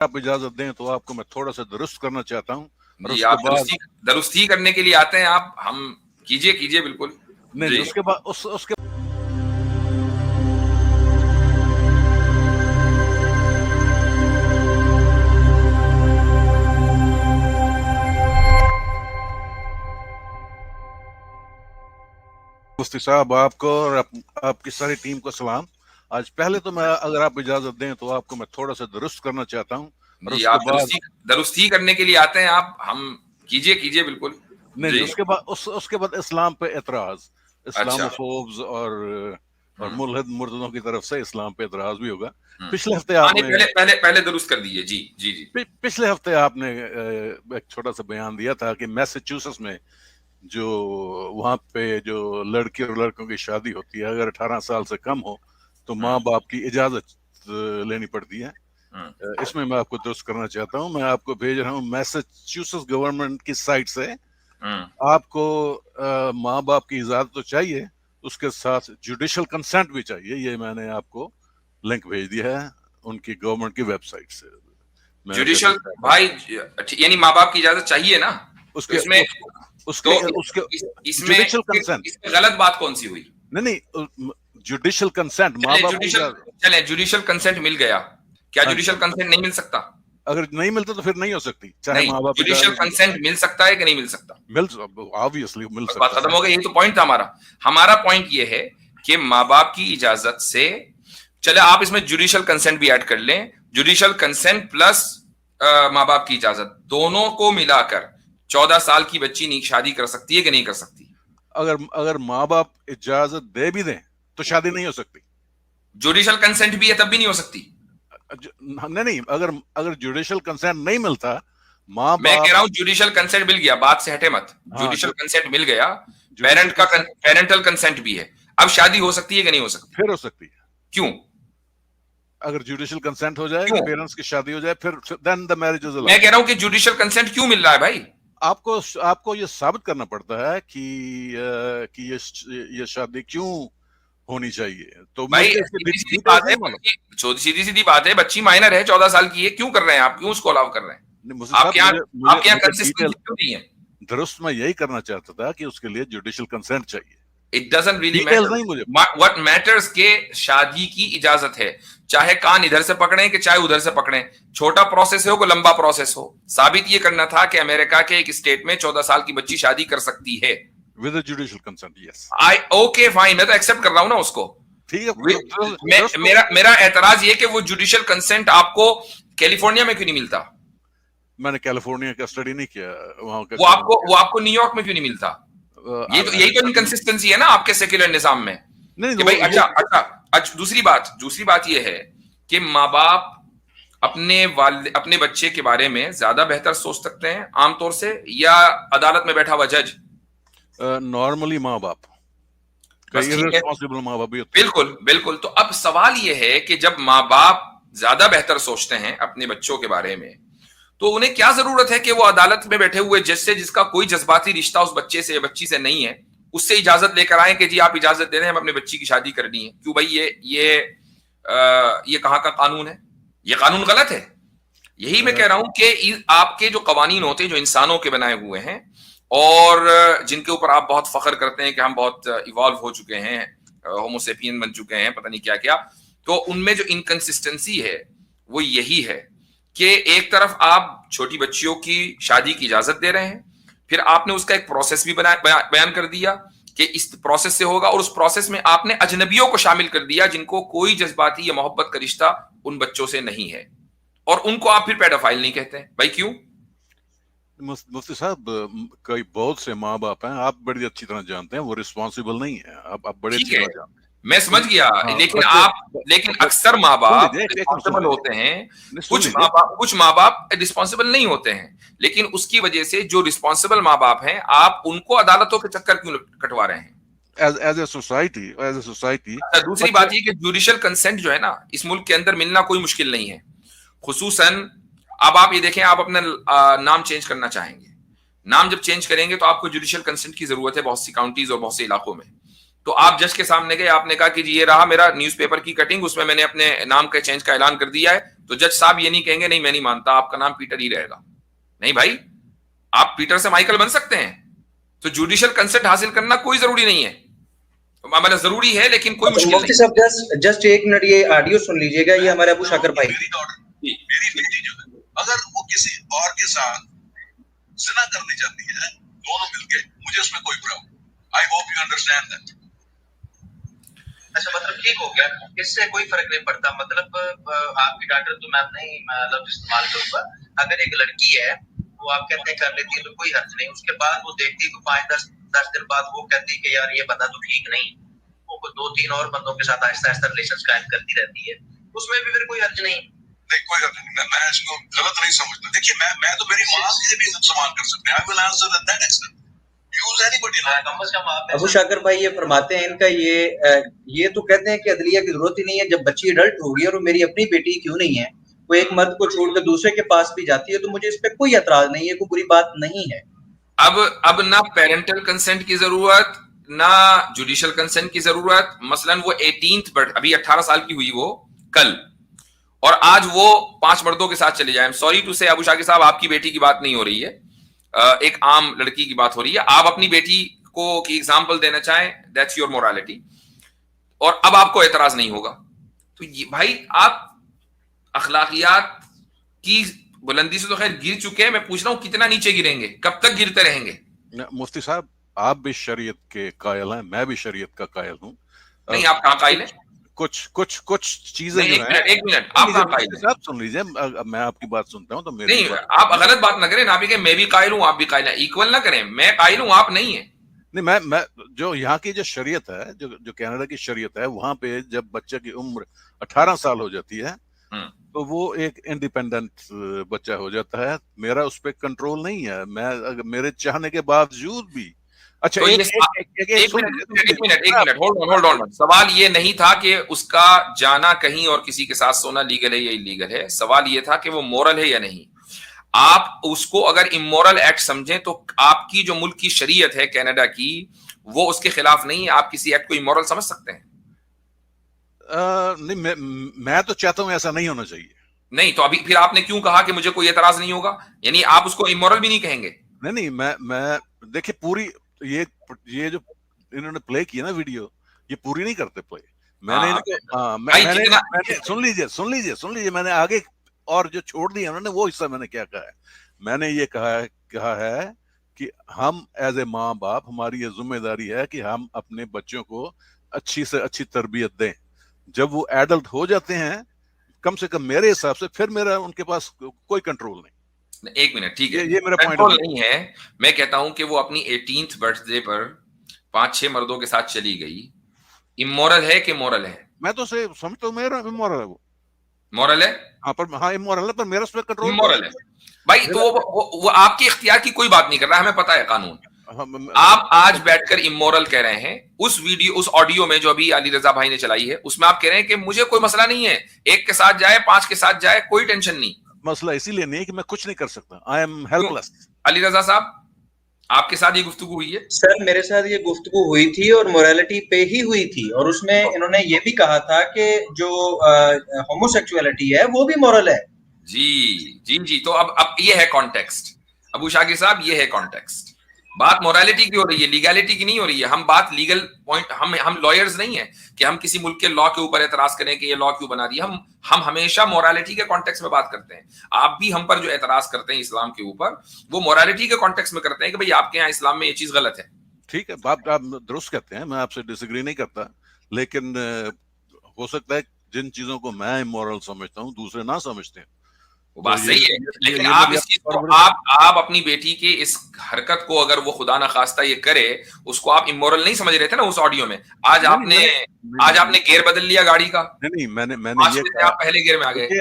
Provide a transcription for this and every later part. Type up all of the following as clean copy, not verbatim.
آپ اجازت دیں تو آپ کو میں تھوڑا سا درست کرنا چاہتا ہوں. جی آپ درستی کرنے کے لیے آتے ہیں آپ، ہم کیجئے بالکل. نہیں اس کے بعد اس کے مفتی صاحب آپ کو اور آپ کی ساری ٹیم کو سلام. آج پہلے تو میں اگر آپ اجازت دیں تو آپ کو میں تھوڑا سا درست کرنا چاہتا ہوں. جی آپ درستی کرنے کے لیے آتے ہیں آپ، ہم کیجئے بالکل. نہیں اس کے بعد اسلام پہ اعتراض، اسلاموفوبز اور ملحد مرددوں کی طرف سے اسلام پہ اعتراض بھی ہوگا. پچھلے ہفتے آپ نے پہلے درست کر دیجئے. جی پچھلے ہفتے آپ نے ایک چھوٹا سا بیان دیا تھا کہ میساچیوسٹس میں جو وہاں پہ جو لڑکی اور لڑکوں کی شادی ہوتی ہے اگر 18 سال سے کم ہو تو ماں باپ کی اجازت لینی پڑتی ہے. اس میں آپ کو درست کرنا چاہتا ہوں. میں آپ کو بھیج رہا ہوں میساچیوسٹس گورنمنٹ کی سائٹ سے. آپ کو ماں باپ کی اجازت تو چاہیے، اس کے ساتھ جوڈیشل کنسنٹ بھی چاہیے. یہ میں نے آپ کو لنک بھیج دیا ہے ان کی گورنمنٹ کی ویب سائٹ سے. جوڈیشل بھائی یعنی ماں باپ کی اجازت چاہیے نا. اس میں غلط بات کون سی ہوئی؟ نہیں جوڈیشل کنسنٹ ماں باپ چلے جوڈیشل کنسنٹ مل گیا. کیا جوڈیشل کنسنٹ نہیں مل سکتا؟ اگر نہیں ملتا تو پھر نہیں ہو سکتی. چاہے ماں باپ جوڈیشل کنسنٹ مل سکتا ہے کہ نہیں مل سکتا؟ آبویسلی مل سکتا. بات ختم ہو گئی. یہی تو پوائنٹ تھا ہمارا پوائنٹ یہ ہے کہ ماں باپ کی اجازت سے چلے آپ اس میں جوڈیشل کنسنٹ بھی ایڈ کر لیں. جوڈیشل کنسنٹ پلس ماں باپ کی اجازت دونوں کو ملا کر 14 سال کی بچی شادی کر سکتی ہے کہ نہیں کر سکتی؟ اگر ماں باپ اجازت دے بھی دیں تو شادی نہیں ہو سکتی. جوڈیشل کنسنٹ بھی ہے تب بھی نہیں ہو سکتی. نہیں اگر جوڈیشل کنسنٹ نہیں ملتا ماں باپ، میں کہہ رہا ہوں جوڈیشل کنسنٹ مل گیا، بات سے ہٹے مت. جوڈیشل کنسنٹ مل گیا، پیرنٹل کنسنٹ بھی ہے، اب شادی ہو سکتی ہے کہ نہیں ہو سکتی؟ پھر ہو سکتی ہے. کیوں؟ اگر جوڈیشل کنسنٹ ہو جائے، پیرنٹس کی شادی ہو جائے، پھر then the marriage is allowed. میں کہہ رہا ہوں کہ جوڈیشل کنسنٹ کیوں مل رہا ہے بھائی؟ آپ کو یہ ثابت کرنا پڑتا ہے کہ یہ شادی کیوں ہونی چاہیے. تو سیدھی سیدھی بات ہے، بچی مائنر ہے، 14 سال کی ہے، کیوں کر رہے ہیں آپ؟ کیوں اس کو الاؤ کر رہے ہیں؟ آپ کے یہاں کنسسٹنسی کیوں نہیں ہے؟ درست میں یہی کرنا چاہتا تھا کہ اس کے لیے جوڈیشل کنسنٹ چاہیے. It doesn't really matter. What matters کہ شادی کی اجازت ہے، چاہے کان ادھر سے پکڑیں کہ چاہے ادھر سے پکڑیں، چھوٹا پروسیس ہو کہ لمبا پروسیس ہو، ثابت یہ کرنا تھا کہ امریکہ کے ایک اسٹیٹ میں 14 سال کی بچی شادی کر سکتی ہے with a judicial consent. Yes. Okay fine، میں تو ایکسپٹ کر رہا ہوں نا اس کو. میرا اعتراض یہ کہ وہ جوڈیشل کنسنٹ آپ کو کیلیفورنیا میں کیوں نہیں ملتا؟ میں نے کیلیفورنیا کا اسٹڈی نہیں کیا. وہ آپ کو نیو یارک میں کیوں نہیں ملتا؟ یہی تو انکنسسٹنسی ہے نا آپ کے سیکولر نظام میں. اچھا دوسری بات یہ ہے کہ ماں باپ اپنے بچے کے بارے میں زیادہ بہتر سوچ سکتے ہیں عام طور سے، یا عدالت میں بیٹھا ہوا جج؟ نارملی ماں باپ، بالکل. تو اب سوال یہ ہے کہ جب ماں باپ زیادہ بہتر سوچتے ہیں اپنے بچوں کے بارے میں تو انہیں کیا ضرورت ہے کہ وہ عدالت میں بیٹھے ہوئے جج سے، جس کا کوئی جذباتی رشتہ اس بچے سے بچی سے نہیں ہے، اس سے اجازت لے کر آئیں کہ جی آپ اجازت دے رہے ہیں ہم اپنے بچی کی شادی کرنی ہے؟ کیوں بھائی یہ کہاں کا قانون ہے؟ یہ قانون غلط ہے. یہی میں کہہ رہا ہوں کہ آپ کے جو قوانین ہوتے ہیں جو انسانوں کے بنائے ہوئے ہیں اور جن کے اوپر آپ بہت فخر کرتے ہیں کہ ہم بہت ایوالو ہو چکے ہیں، ہوموسیپین بن چکے ہیں، پتہ نہیں کیا کیا، تو ان میں جو انکنسسٹنسی ہے وہ یہی ہے کہ ایک طرف آپ چھوٹی بچیوں کی شادی کی اجازت دے رہے ہیں، پھر آپ نے اس کا ایک پروسیس بھی بیان کر دیا کہ اس پروسیس سے ہوگا، اور اس پروسیس میں آپ نے اجنبیوں کو شامل کر دیا جن کو کوئی جذباتی یا محبت کا رشتہ ان بچوں سے نہیں ہے، اور ان کو آپ پھر پیڈوفائل نہیں کہتے ہیں. بھائی کیوں؟ مفتی صاحب کئی بہت سے ماں باپ ہیں، آپ بڑی اچھی طرح جانتے ہیں، وہ رسپانسبل نہیں ہیں. آپ بڑے اچھی طرح جانتے ہیں. میں سمجھ گیا، لیکن اکثر ماں باپ رسپانسبل ہوتے ہیں، کچھ ماں باپ رسپانسبل نہیں ہوتے ہیں، لیکن اس کی وجہ سے جو رسپانسبل ماں باپ ہیں آپ ان کو عدالتوں کے چکر کیوں کٹوا رہے ہیں؟ As a society. دوسری بات یہ کہ جوڈیشل کنسنٹ جو ہے نا اس ملک کے اندر ملنا کوئی مشکل نہیں ہے. خصوصاً اب آپ یہ دیکھیں، آپ اپنا نام چینج کرنا چاہیں گے، نام جب چینج کریں گے تو آپ کو جوڈیشل کنسنٹ کی ضرورت ہے بہت سی کاؤنٹیز اور بہت سے علاقوں میں. تو آپ جج کے سامنے گئے, آپ نے کہا کہ جی یہ رہا میرا نیوز پیپر کی کٹنگ, اس میں میں نے اپنے نام کے چینج کا اعلان کر دیا ہے, تو جج صاحب یہ نہیں کہیں گے نہیں میں نہیں مانتا, آپ کا نام پیٹر ہی رہے گا. نہیں بھائی, آپ پیٹر سے مائیکل بن سکتے ہیں. تو جوڈیشل کنسنٹ حاصل کرنا کوئی ضروری نہیں ہے, مطلب ضروری ہے لیکن کوئی مشکل مفتی نہیں. صاحب جسٹ ایک منٹ یہ آڈیو سن لیجیے گا, یہ ہمارے ابو شاکر بھائی. میری بیٹی جو ہے اگر وہ کسی اور کے ساتھ زنا کرنے جاتی ہے دونوں مل کے, مجھے اس میں کوئی problem. I hope you understand that. اچھا مطلب ٹھیک ہو گیا, اس سے کوئی فرق نہیں پڑتا. مطلب آپ کی ڈاکٹر تو میں نہیں لفظ استعمال کروں گا, اگر ایک لڑکی ہے وہ آپ کہتے ہیں کر لیتی ہے تو کوئی حرج نہیں, اس کے بعد وہ دیکھتی تو 5-10 دن بعد وہ کہتی کہ یار یہ بندہ تو ٹھیک نہیں, وہ 2-3 اور بندوں کے ساتھ آہستہ آہستہ ریلیشن قائم کرتی رہتی ہے, اس میں بھی پھر کوئی حرج نہیں. نہیں کوئی حرج نہیں, میں اس کو غلط نہیں سمجھتا. دیکھیے میں تو میری ماں سے بھی سوال کر سکتے ہیں. I will answer at that extent. Abu Shakir بھائی یہ فرماتے ہیں ان کا یہ تو کہتے ہیں کہ عدلیہ کی ضرورت ہی نہیں ہے, جب بچی اڈلٹ ہوگی اور وہ میری اپنی بیٹی کیوں نہیں ہے, وہ ایک مرد کو چھوڑ کر دوسرے کے پاس بھی جاتی ہے تو مجھے اس پہ کوئی اعتراض نہیں ہے, کوئی بری بات نہیں ہے. اب نہ پیرنٹل کنسنٹ کی ضرورت نہ جوڈیشل کنسنٹ کی ضرورت. مثلا وہ 18th برتھ, ابھی 18 سال کی ہوئی وہ کل, اور آج وہ 5 مردوں کے ساتھ چلے جائیں. سوری ٹو سے ابو شاکر صاحب آپ کی بیٹی کی بات نہیں ہو رہی ہے, ایک عام لڑکی کی بات ہو رہی ہے. آپ اپنی بیٹی کو کی ایگزامپل دینا چاہیں, دیٹس یور مورالٹی, اور اب آپ کو اعتراض نہیں ہوگا. تو بھائی آپ اخلاقیات کی بلندی سے تو خیر گر چکے ہیں, میں پوچھ رہا ہوں کتنا نیچے گریں گے, کب تک گرتے رہیں گے؟ مفتی صاحب آپ بھی شریعت کے قائل ہیں, میں بھی شریعت کا قائل ہوں. نہیں آپ کہاں قائل ہیں؟ کچھ چیزیں جو ہیں. ایک منٹ آپ کہاں قائل ہیں؟ صاحب سن لیجیے, میں آپ کی بات سنتا ہوں تو نہیں آپ غلط بات نہ کریں, نہ بھی کہ میں بھی قائل ہوں آپ بھی قائل ہیں, ایکول نہ کریں. میں قائل ہوں آپ نہیں ہیں. نہیں میں جو یہاں کی جو شریعت ہے, جو کینیڈا کی شریعت ہے, وہاں پہ جب بچے کی عمر 18 سال ہو جاتی ہے تو وہ ایک انڈیپینڈنٹ بچہ ہو جاتا ہے. میرا اس پہ کنٹرول نہیں ہے, میں میرے چاہنے کے باوجود بھی. اچھا ایک منٹ ہولڈ آن. سوال یہ نہیں تھا کہ اس کا جانا کہیں اور کسی کے ساتھ سونا لیگل ہے یا انلیگل ہے, سوال یہ تھا کہ وہ مورل ہے یا نہیں. آپ اس کو اگر امورل ایکٹ سمجھیں تو آپ کی جو ملک کی شریعت ہے کینیڈا کی, وہ اس کے خلاف نہیں ہے. آپ کسی ایکٹ کو امورل سمجھ سکتے ہیں؟ نہیں میں تو چاہتا ہوں ایسا نہیں ہونا چاہیے. نہیں تو ابھی پھر آپ نے کیوں کہا کہ مجھے کوئی اعتراض نہیں ہوگا, یعنی آپ اس کو امورل بھی نہیں کہیں گے؟ نہیں میں دیکھیے پوری یہ جو انہوں نے پلے کیا نا ویڈیو, یہ پوری نہیں کرتے پلے. میں نے سن لیجیے میں نے آگے اور جو چھوڑ دیا انہوں نے وہ حصہ میں نے کیا کہا ہے. میں نے یہ کہا ہے کہ ہم ایز اے ماں باپ, ہماری یہ ذمہ داری ہے کہ ہم اپنے بچوں کو اچھی سے اچھی تربیت دیں. جب وہ ایڈلٹ ہو جاتے ہیں, کم سے کم میرے حساب سے پھر میرا ان کے پاس کوئی کنٹرول نہیں. ایک منٹ ٹھیک ہے, یہ میرا کنٹرول نہیں ہے. میں کہتا ہوں کہ وہ اپنی 18th برتھ ڈے پر 5-6 مردوں کے ساتھ چلی گئی, امورل ہے کہ مورل ہے؟ میں تو سمجھتا ہوں میرا امورل ہے. وہ مورل ہے, ہاں امورل ہے, پر میرا اس پہ کنٹرول امورل ہے بھائی. تو وہ آپ کے اختیار کی کوئی بات نہیں کر رہا, ہمیں پتا ہے قانون. آپ آج بیٹھ کر امورل کہہ رہے ہیں. اس آڈیو میں جو ابھی علی رضا بھائی نے چلائی ہے اس میں آپ کہہ رہے ہیں کہ مجھے کوئی مسئلہ نہیں ہے, ایک کے ساتھ جائے 5 کے ساتھ جائے, کوئی ٹینشن نہیں. مسئلہ اسی لیے نہیں کہ میں کچھ نہیں کر سکتا. آئی ایم ہیلپ لیس. علی رضا صاحب آپ کے ساتھ یہ گفتگو ہوئی ہے؟ سر میرے ساتھ یہ گفتگو ہوئی تھی اور موریلٹی پہ ہی ہوئی تھی, اور اس میں انہوں نے یہ بھی کہا تھا کہ جو ہومو سیکچولیٹی ہے وہ بھی مورل ہے. جی تو اب یہ ہے کانٹیکسٹ ابو شاکر صاحب, یہ ہے کانٹیکسٹ. بات مورالٹی کی ہو رہی ہے, لیگالٹی کی نہیں ہو رہی ہے. ہم بات لیگل پوائنٹ, ہم لائرز نہیں ہیں کہ ہم کسی ملک کے لا کے اوپر اعتراض کریں کہ یہ لا کیوں بنا دیا. ہم ہمیشہ مورالٹی کے کانٹیکس میں بات کرتے ہیں. آپ بھی ہم پر جو اعتراض کرتے ہیں اسلام کے اوپر, وہ مورالٹی کے کانٹیکس میں کرتے ہیں کہ بھئی آپ کے یہاں اسلام میں یہ چیز غلط ہے. ٹھیک ہے, آپ درست کہتے ہیں, میں آپ سے ڈس ایگری نہیں کرتا, لیکن ہو سکتا ہے جن چیزوں کو میں امورل سمجھتا ہوں دوسرے نہ سمجھتے ہیں. وہ بات صحیح ہے, لیکن آپ اس چیز کو آپ اپنی بیٹی کی اس حرکت کو اگر وہ خدا نخواستہ یہ کرے, اس کو آپ امورل نہیں سمجھ رہے تھے نا اس آڈیو میں. آج آپ نے گیئر بدل لیا گاڑی کا. نہیں میں نے یہ کہا, آپ پہلے گیئر میں آ گئے.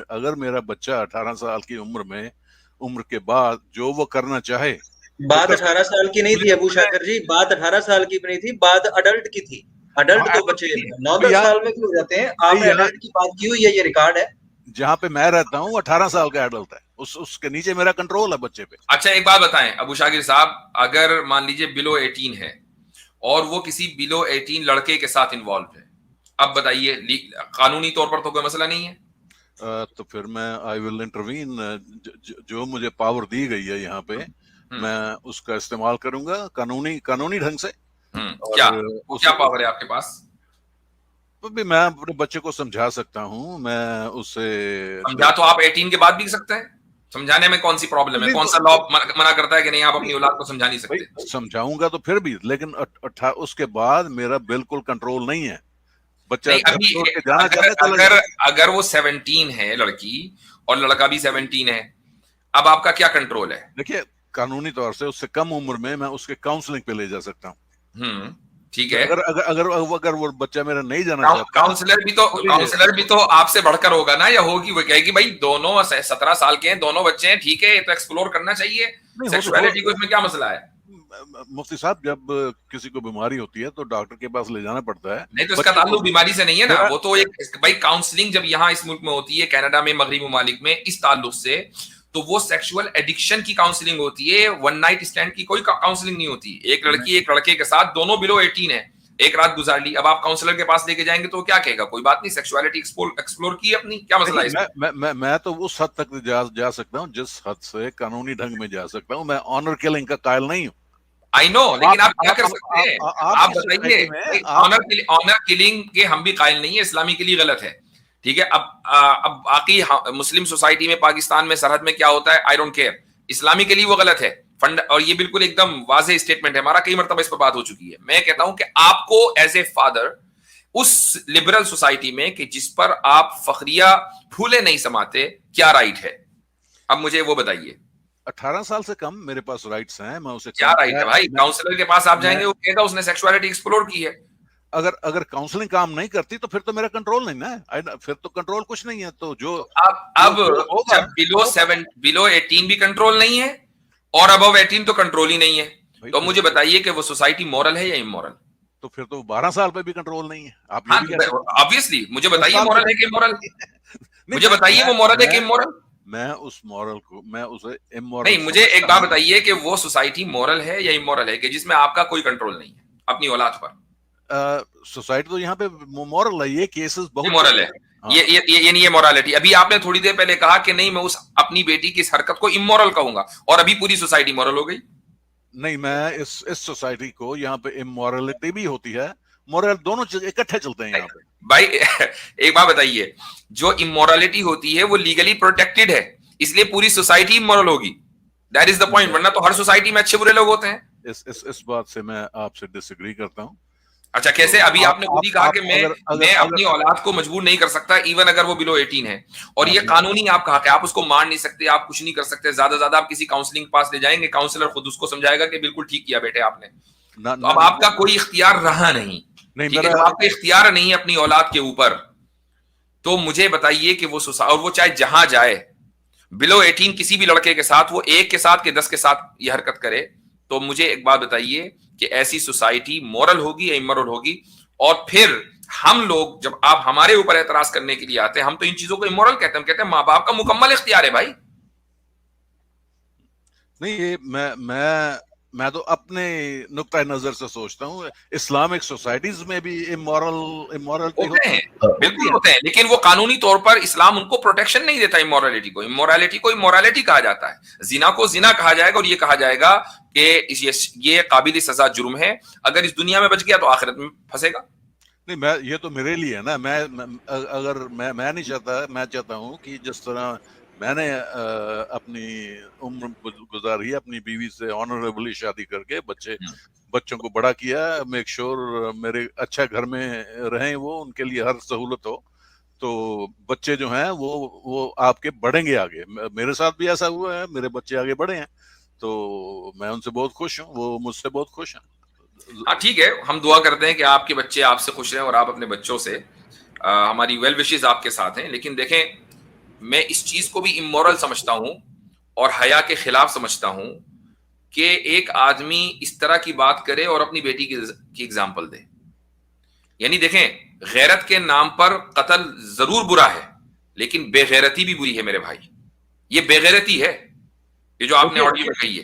اگر میرا بچہ 18 سال کی عمر کے بعد جو وہ کرنا چاہے. بات 18 سال کی نہیں تھی ابو شاکر جی, بات 18 سال کی نہیں تھی, بات اڈلٹ کی تھی. اڈلٹ تو بچے 9-10 سال میں کیوں ہو جاتے ہیں. آپ نے اڈلٹ کی بات کی ہوئی ہے, یہ ریکارڈ ہے. جہاں پہ میں رہتا ہوں 18 سال کا ایڈلٹ ہے, اس کے نیچے میرا کنٹرول ہے بچے پہ. اچھا ایک بات بتائیں ابو شاکر صاحب, اگر مان لیجئے بلو 18 ہے اور وہ کسی بلو 18 لڑکے کے ساتھ انوالو ہے. اب بتائیے قانونی طور پر تو کوئی مسئلہ نہیں ہے؟ تو پھر میں آئی ول انٹروین، جو مجھے پاور دی گئی ہے یہاں پہ میں اس کا استعمال کروں گا قانونی ڈھنگ سے. کیا پاور ہے آپ کے پاس؟ میں اپنے بچے کو سمجھا سکتا ہوں، میں اس سے سمجھا تو آپ 18 کے بعد بھی سکتے ہیں. سمجھانے میں کون سی پرابلم ہے؟ کون سا لا منع کرتا ہے کہ نہیں آپ اپنی اولاد کو سمجھا نہیں سکتے؟ سمجھاؤں گا تو پھر بھی، لیکن اس کے بعد میرا بالکل کنٹرول نہیں ہے. بچہ اگر وہ 17 ہے لڑکی اور لڑکا بھی 17 ہے، اب آپ کا کیا کنٹرول ہے؟ دیکھیے قانونی طور سے اس سے کم عمر میں اس کے کاؤنسلنگ پہ لے جا سکتا ہوں. ٹھیک ہے. اگر وہ بچہ میرا نہیں جانا چاہتا، کاؤنسلر بھی تو آپ سے بڑھ کر ہوگا نا، یا ہوگی وہ کہے گی بھائی دونوں 17 سال کے ہیں، دونوں بچے ہیں، ٹھیک ہے، یہ تو ایکسپلور کرنا چاہیے سیکسولیٹی کو، اس میں کیا مسئلہ ہے؟ مفتی صاحب جب کسی کو بیماری ہوتی ہے تو ڈاکٹر کے پاس لے جانا پڑتا ہے. نہیں تو اس کا تعلق بیماری سے نہیں ہے نا، وہ تو ایک بھائی کاؤنسلنگ جب یہاں اس ملک میں ہوتی ہے، کینیڈا میں، مغربی ممالک میں، اس تعلق سے تو وہ سیکشول ایڈکشن کی کاؤنسلنگ ہوتی ہے، ون نائٹ اسٹینڈ کی کوئی کاؤنسلنگ نہیں ہوتی. ایک لڑکی ایک لڑکے کے ساتھ، دونوں بلو 18 ہے، ایک رات گزار لی، اب آپ کاؤنسلر کے پاس لے کے جائیں گے تو کیا کہے گا؟ کوئی بات نہیں، سیکسوالٹی ایکسپلور کی اپنی، کیا مسئلہ ہے؟ میں تو اس حد تک جا سکتا ہوں جس حد سے قانونی ڈھنگ میں جا سکتا ہوں. میں آنر کلنگ کا قائل نہیں ہوں. آئی نو، لیکن آپ کیا کر سکتے ہیں؟ آپ بتائیے. آنر کلنگ کے ہم بھی قائل نہیں ہے، اسلامی کے لیے غلط ہے، ٹھیک ہے. اب باقی مسلم سوسائٹی میں، پاکستان میں، سرحد میں کیا ہوتا ہے، آئی ڈونٹ کیئر. اسلامی کے لیے وہ غلط ہے اور یہ بالکل ایک دم واضح اسٹیٹمنٹ ہے ہمارا، کئی مرتبہ اس پر بات ہو چکی ہے. میں کہتا ہوں کہ آپ کو ایز اے فادر اس لبرل سوسائٹی میں کہ جس پر آپ فخریہ پھولے نہیں سماتے، کیا رائٹ ہے؟ اب مجھے وہ بتائیے. 18 سال سے کم میرے پاس رائٹس ہیں. میں اسے کیا رائٹ ہے بھائی؟ کاؤنسلر کے پاس آپ جائیں گے، وہ کہے گا اس نے سیکسوالٹی ایکسپلور کی ہے. اگر کاؤنسلنگ کام نہیں کرتی تو پھر تو میرا کنٹرول نہیں نا، پھر تو کنٹرول کچھ نہیں ہے. تو جو اب جب بلو 18 بھی کنٹرول نہیں ہے اور ابو 18 تو کنٹرول ہی نہیں ہے، تو مجھے بتائیے کہ وہ سوسائٹی مورل ہے یا امورل؟ تو پھر تو 12 سال پہ بھی کنٹرول نہیں ہے. آپ آبویسلی مجھے بتائیے مورل ہے کہ امورل؟ مجھے بتائیے وہ مورل ہے کہ امورل؟ میں اس مورل کو، میں اسے امورل نہیں، مجھے ایک بات بتائیے کہ وہ سوسائٹی مورل ہے یا امورل ہے کہ جس میں آپ کا کوئی کنٹرول نہیں ہے اپنی اولاد پر؟ سوسائٹی تو یہاں پہ مورل ہے. یہ کیسز بہت مورل ہے، یہ مورالٹی. ابھی آپ نے تھوڑی دیر پہلے کہا کہ نہیں، میں اس اپنی بیٹی کی اس حرکت کو امورل کہوں گا، اور ابھی پوری سوسائٹی مورل ہو گئی. نہیں، میں اس سوسائٹی کو یہاں پہ امورلٹی بھی ہوتی ہے، مورل دونوں اکٹھے چلتے ہیں یہاں پہ. بھائی ایک بات بتائیے، جو امورالٹی ہوتی ہے وہ لیگلی پروٹیکٹڈ ہے، اس لیے پوری سوسائٹی امورل ہوگی. That is the point. ورنہ تو ہر سوسائٹی میں اچھے برے لوگ ہوتے ہیں. اس بات سے میں آپ سے ڈس ایگری کرتا ہوں. اچھا کیسے؟ ابھی آپ نے خود ہی کہا کہ میں اپنی اولاد کو مجبور نہیں کر سکتا ایون اگر وہ بلو 18 ہے، اور یہ قانونی آپ کہا کہ آپ اس کو مار نہیں سکتے، آپ کچھ نہیں کر سکتے. زیادہ سے زیادہ آپ کسی کاؤنسلنگ پاس لے جائیں گے، کاؤنسلر خود اس کو سمجھائے گا کہ بالکل ٹھیک کیا بیٹے آپ نے. تو اب آپ کا کوئی اختیار رہا نہیں، ٹھیک ہے. جب آپ کا اختیار نہیں ہے اپنی اولاد کے اوپر، تو مجھے بتائیے کہ وہ اور وہ چاہے جہاں جائے بلو 18 کسی بھی لڑکے کے ساتھ، وہ ایک کے ساتھ کہ 10 کے ساتھ یہ حرکت کرے، تو مجھے ایک بات بتائیے کہ ایسی سوسائٹی مورل ہوگی یا امورل ہوگی؟ اور پھر ہم لوگ جب آپ ہمارے اوپر اعتراض کرنے کے لیے آتے ہیں، ہم تو ان چیزوں کو امورل کہتے ہیں. ہم کہتے ہیں ماں باپ کا مکمل اختیار ہے بھائی. نہیں، یہ میں تو اپنے نقطۂ نظر سے سوچتا ہوں. اسلامک سوسائٹیز میں بھی امورلٹی ہوتے ہیں، بالکل ہوتے ہیں، لیکن وہ قانونی طور پر اسلام ان کو پروٹیکشن نہیں دیتا. امورالٹی کو امورالٹی کہا جاتا ہے، زنا کو زنا کہا جائے گا، اور یہ کہا جائے گا کہ یہ قابل سزا جرم ہے. اگر اس دنیا میں بچ گیا تو آخرت میں پھنسے گا. نہیں، یہ تو میرے لیے ہے نا. میں نہیں چاہتا. میں چاہتا ہوں کہ جس طرح میں نے اپنی عمر گزاری اپنی بیوی سے آنریبلی شادی کر کے بچوں کو بڑا کیا، میک شور میرے اچھا گھر میں رہیں، وہ ان کے لیے ہر سہولت ہو، تو بچے جو ہیں وہ آپ کے بڑھیں گے آگے. میرے ساتھ بھی ایسا ہوا ہے، میرے بچے آگے بڑھے ہیں، تو میں ان سے بہت خوش ہوں، وہ مجھ سے بہت خوش ہیں. ہاں ٹھیک ہے، ہم دعا کرتے ہیں کہ آپ کے بچے آپ سے خوش رہیں اور آپ اپنے بچوں سے. ہماری ویل وشز آپ کے ساتھ ہیں. لیکن دیکھیں، میں اس چیز کو بھی امورل سمجھتا ہوں اور حیا کے خلاف سمجھتا ہوں کہ ایک آدمی اس طرح کی بات کرے اور اپنی بیٹی کی اگزامپل دے. یعنی دیکھیں، غیرت کے نام پر قتل ضرور برا ہے، لیکن بے غیرتی بھی بری ہے میرے بھائی. یہ بے غیرتی ہے، یہ جو آپ نے آڈیو میں کہی ہے.